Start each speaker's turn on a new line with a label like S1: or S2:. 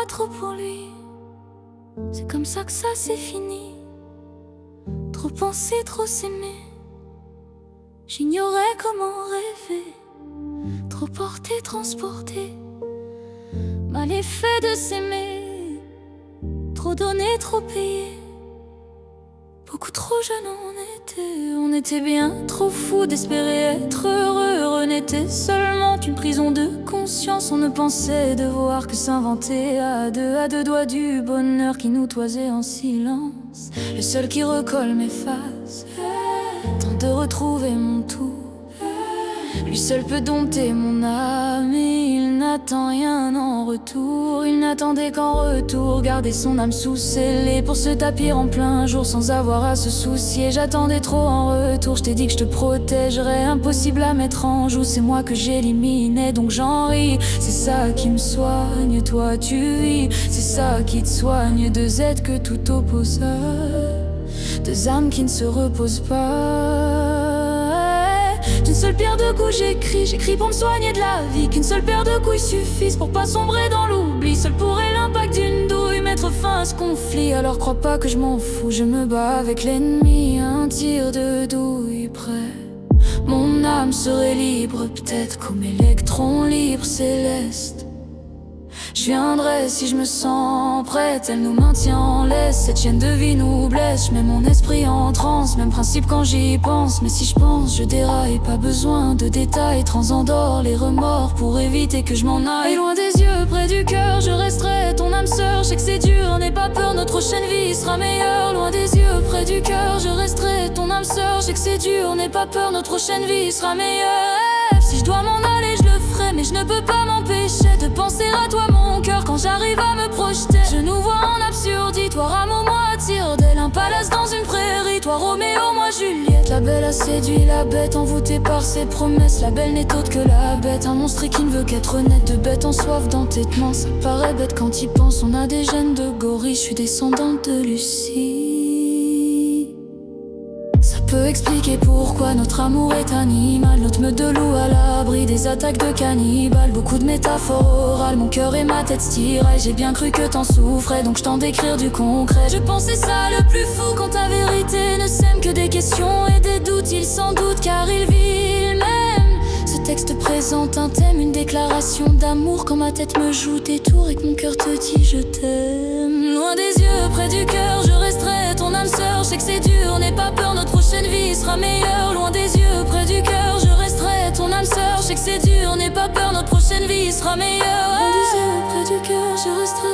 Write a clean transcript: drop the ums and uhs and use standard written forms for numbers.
S1: pas trop pour lui. C'est comme ça que ça s'est fini. Trop penser, trop s'aimer. J'ignorais comment rêver. Trop porter, transporter. Mal effet de s'aimer. Trop donner, trop payer. Beaucoup trop jeune on était bien trop fou d'espérer être heureux. N'était seulement qu'une prison de conscience. On ne pensait devoir que s'inventer à deux doigts du bonheur qui nous toisait en silence. Le seul qui recolle m'efface, tente de retrouver mon tout. Lui seul peut dompter mon âme et il n'attend rien en retour. Il n'attendait qu'en retour garder son âme sous scellée pour se tapir en plein jour sans avoir à se soucier. J'attendais trop en retour, je t'ai dit que je te protégerais. Impossible à mettre en joue, c'est moi que j'éliminais donc j'en ris. C'est ça qui me soigne, toi tu vis. C'est ça qui te soigne, deux êtres que tout oppose. Deux âmes qui ne se reposent pas. D'une seule pierre de coups j'écris pour me soigner de la vie. Qu'une seule paire de couilles suffise pour pas sombrer dans l'oubli. Seul pourrait l'impact d'une douille mettre fin à ce conflit. Alors crois pas que je m'en fous, je me bats avec l'ennemi. Un tir de douille près, mon âme serait libre. Peut-être comme électron libre céleste. Je viendrai si je me sens prête. Elle nous maintient en laisse, cette chaîne de vie nous blesse. Je mets mon esprit en transe, même principe quand j'y pense. Mais si je pense, je déraille, pas besoin de détails. Transendors les remords pour éviter que je m'en aille. Et loin des yeux, près du cœur, je resterai ton âme sœur. Je sais que c'est dur, n'aie pas peur, notre prochaine vie sera meilleure. Loin des yeux, près du cœur, je resterai ton âme sœur. Je sais que c'est dur, n'aie pas peur, notre prochaine vie sera meilleure. Si je dois m'en aller, je le ferai, mais je ne peux pas m'empêcher de penser à toi, mon cœur, quand j'arrive à me projeter. Je nous vois en absurditoire, amour, moi attire d'elle. Un palace dans une prairie, toi Roméo, moi Juliette. La belle a séduit la bête, envoûtée par ses promesses. La belle n'est autre que la bête, un monstre qui ne veut qu'être honnête. De bête en soif d'entêtement, ça paraît bête quand y pense. On a des gènes de gorille, je suis descendante de Lucie. Ça peut expliquer pourquoi notre amour est animal. Notre meute de loup à l'abri des attaques de cannibales. Beaucoup de métaphores orales, mon cœur et ma tête se tiraient. J'ai bien cru que t'en souffrais, donc je t'en décrire du concret. Je pensais ça le plus fou quand ta vérité ne sème que des questions et des doutes. Il s'en doute car il vit il même. Ce texte présente un thème, une déclaration d'amour. Quand ma tête me joue des tours et que mon cœur te dit je t'aime. Loin des yeux, près du cœur, je resterai ton âme sœur. Je sais que c'est dur, n'aie pas peur, notre prochaine vie sera meilleure. Loin des yeux, près du cœur, je resterai ton âme sœur. Je sais que c'est dur, n'aie pas peur, notre prochaine vie sera meilleure. Loin des yeux, près du cœur, je resterai